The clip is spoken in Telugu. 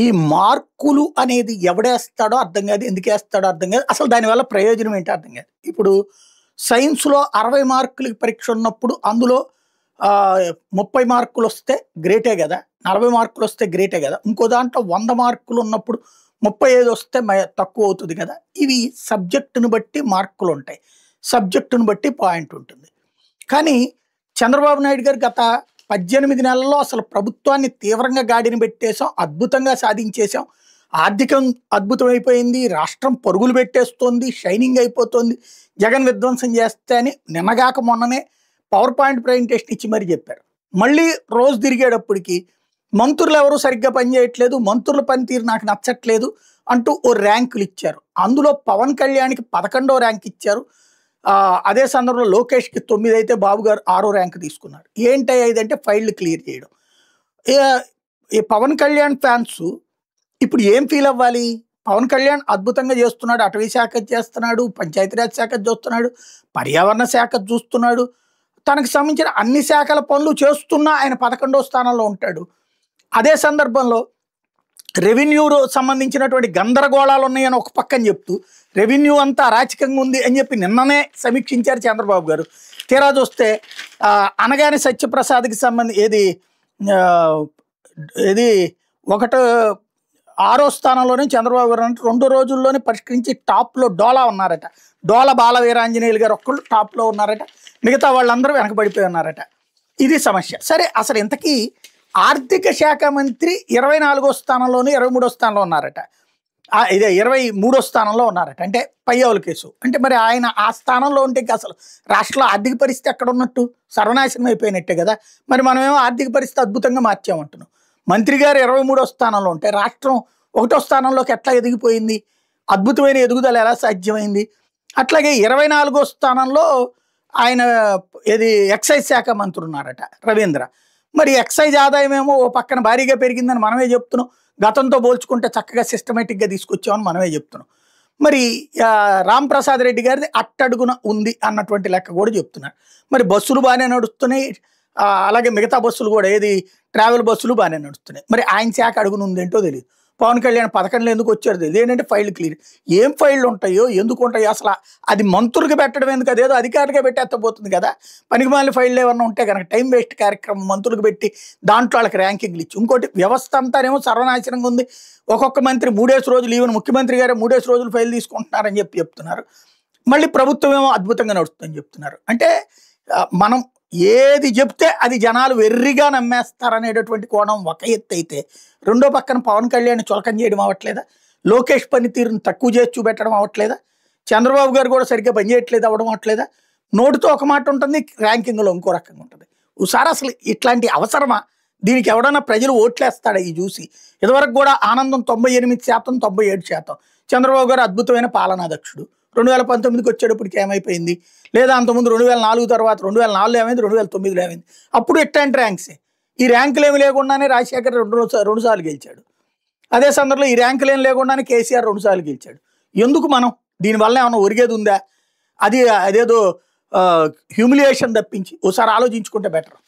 ఈ మార్కులు అనేది ఎవడేస్తాడో అర్థం కాదు. ఎందుకేస్తాడో అర్థం కాదు. అసలు దానివల్ల ప్రయోజనం ఏంటో అర్థం కాదు. ఇప్పుడు సైన్స్‌లో 60 మార్కులకి పరీక్ష ఉన్నప్పుడు అందులో 30 మార్కులొస్తే గ్రేటే గదా! 40 మార్కులొస్తే గ్రేటే గదా! ఇంకో దాంట్లో 100 మార్కులు ఉన్నప్పుడు 35 వస్తే తక్కువవుతది గదా! ఇవి సబ్జెక్ట్‌ని బట్టి మార్కులుంటాయి. సబ్జెక్ట్‌ని బట్టి పాయింట్ ఉంటుంది. కానీ చంద్రబాబు నాయుడు గారు గత 18 నెలల్లో అసలు ప్రభుత్వాన్ని తీవ్రంగా గాడిన పెట్టేసాం. అద్భుతంగా సాధించేసాం. ఆర్థికం అద్భుతమైపోయింది. రాష్ట్రం పరుగులు పెట్టేస్తోంది. షైనింగ్ అయిపోతుంది. జగన్ విధ్వంసం చేస్తే అని నిన్నగాక మొన్ననే పవర్ పాయింట్ ప్రజెంటేషన్ ఇచ్చి మరీ చెప్పారు. మళ్ళీ రోజు తిరిగేటప్పటికి మంత్రులు ఎవరు సరిగ్గా పనిచేయట్లేదు, మంత్రుల పనితీరు నాకు నచ్చట్లేదు అంటూ ఓ ర్యాంకులు ఇచ్చారు. అందులో పవన్ కళ్యాణ్‌కి 11వ ర్యాంక్ ఇచ్చారు. అదే సందర్భంలో లోకేష్‌కి 9 అయితే బాబు గారు 6వ ర్యాంక్ తీసుకున్నారు. ఏంటి 5 అంటే ఫైళ్లు క్లియర్ చేయడం. ఈ పవన్ కళ్యాణ్ ఫ్యాన్స్ ఇప్పుడు ఏం ఫీల్ అవ్వాలి? పవన్ కళ్యాణ్ అద్భుతంగా చేస్తున్నాడు. అటవీ శాఖ చేస్తున్నాడు, పంచాయతీరాజ్ శాఖ చూస్తున్నాడు, పర్యావరణ శాఖ చూస్తున్నాడు. తనకు సంబంధించిన అన్ని శాఖల పనులు చేస్తున్నా ఆయన 11వ స్థానంలో ఉంటాడు. అదే సందర్భంలో రెవెన్యూలో సంబంధించినటువంటి గందరగోళాలు ఉన్నాయని ఒక పక్కన చెప్తూ రెవెన్యూ అంతా అరాచకంగా ఉంది అని చెప్పి నిన్ననే సమీక్షించారు చంద్రబాబు గారు. తీరా చూస్తే అనగానే సత్యప్రసాద్కి సంబంధించి ఏది 6వ స్థానంలోనే చంద్రబాబు గారు అంటే 2 రోజుల్లోనే పరిష్కరించి టాప్లో డోలా ఉన్నారట. డోలా బాల వీరాంజనేయులు గారు ఒక్కళ్ళు టాప్లో ఉన్నారట. మిగతా వాళ్ళందరూ వెనకబడిపోయి ఉన్నారట. ఇది సమస్య. సరే, అసలు ఇంతకీ ఆర్థిక శాఖ మంత్రి 24వ స్థానంలోని 23వ స్థానంలో ఉన్నారట. ఇదే 23వ స్థానంలో ఉన్నారట. అంటే పయ్యావుల కేసు. అంటే మరి ఆయన ఆ స్థానంలో ఉంటే అసలు రాష్ట్రంలో ఆర్థిక పరిస్థితి ఎక్కడ ఉన్నట్టు? సర్వనాశనం అయిపోయినట్టే కదా. మరి మనమేమో ఆర్థిక పరిస్థితి అద్భుతంగా మార్చామంటున్నాం. మంత్రి గారు 23వ స్థానంలో ఉంటే రాష్ట్రం 1వ స్థానంలోకి ఎట్లా ఎదిగిపోయింది? అద్భుతమైన ఎదుగుదల ఎలా సాధ్యమైంది? అట్లాగే 24వ స్థానంలో ఆయన ఎక్సైజ్ శాఖ మంత్రి ఉన్నారట రవీంద్ర. మరి ఎక్సైజ్ ఆదాయం ఏమో ఓ పక్కన భారీగా పెరిగిందని మనమే చెప్తున్నాం. గతంతో పోల్చుకుంటే చక్కగా సిస్టమేటిక్గా తీసుకొచ్చామని మనమే చెప్తున్నాం. మరి రాంప్రసాద్ రెడ్డి గారిది అట్టడుగున ఉంది అన్నటువంటి లెక్క కూడా చెప్తున్నారు. మరి బస్సులు బాగానే నడుస్తున్నాయి, అలాగే మిగతా బస్సులు కూడా ట్రావెల్ బస్సులు బాగానే నడుస్తున్నాయి. మరి ఆయన శాఖ అడుగున ఉందేంటో తెలియదు. పవన్ కళ్యాణ్ 11లో ఎందుకు వచ్చారు తెలియదు. ఏంటంటే ఫైళ్ళు క్లియర్. ఏం ఫైళ్ళు ఉంటాయో, ఎందుకు ఉంటాయో అసలు అది మంత్రులకు పెట్టడం ఎందుకు? అదేదో అధికారిగా పెట్టేస్తపోతుంది కదా. పనికిమాలిన ఫైళ్ళు ఏమన్నా ఉంటే కనుక టైం వేస్ట్ కార్యక్రమం మంత్రులకు పెట్టి దాంట్లో వాళ్ళకి ర్యాంకింగ్లు ఇచ్చి, ఇంకోటి వ్యవస్థ అంతానేమో సర్వనాశనంగా ఉంది. ఒక్కొక్క మంత్రి 3 రోజులు, ఈవెన్ ముఖ్యమంత్రి గారే 3 రోజులు ఫైల్ తీసుకుంటున్నారని చెప్తున్నారు. మళ్ళీ ప్రభుత్వం ఏమో అద్భుతంగా నడుస్తుందని చెప్తున్నారు. అంటే మనం ఏది చెప్తే అది జనాలు వెర్రిగా నమ్మేస్తారనేటటువంటి కోణం ఒక ఎత్తు అయితే, రెండో పక్కన పవన్ కళ్యాణ్ చులకం చేయడం అవ్వట్లేదా? లోకేష్ పనితీరుని తక్కువ చేసి చూపెట్టడం అవ్వట్లేదా? చంద్రబాబు గారు కూడా సరిగ్గా పనిచేయట్లేదు అవ్వడం అవ్వట్లేదా? నోటితో ఒక మాట ఉంటుంది, ర్యాంకింగ్లో ఇంకో రకంగా ఉంటుంది. ఒకసారి అసలు ఇట్లాంటి అవసరమా? దీనికి ఎవడన్నా ప్రజలు ఓట్లేస్తాడా ఈ చూసి? ఇదివరకు కూడా ఆనందం 98%, 97%. చంద్రబాబు గారు అద్భుతమైన పాలనాదక్షుడు. 2019కి వచ్చేటప్పటికి ఏమైపోయింది? లేదా అంతకుముందు 2004 తర్వాత 2004లో ఏమైంది, 2009లో ఏమైంది? అప్పుడు ఇట్లాంటి ర్యాంక్సే. ఈ ర్యాంకులు ఏమి లేకుండానే రాజశేఖర్ 2 సార్లు గెలిచాడు. అదే సందర్భంలో ఈ ర్యాంకులు ఏం లేకుండానే కేసీఆర్ 2 సార్లు గెలిచాడు. ఎందుకు మనం దీనివల్ల ఏమైనా ఒరిగేది ఉందా? అదేదో హ్యూమిలియేషన్ తప్పించి ఒకసారి ఆలోచించుకుంటే బెటర్.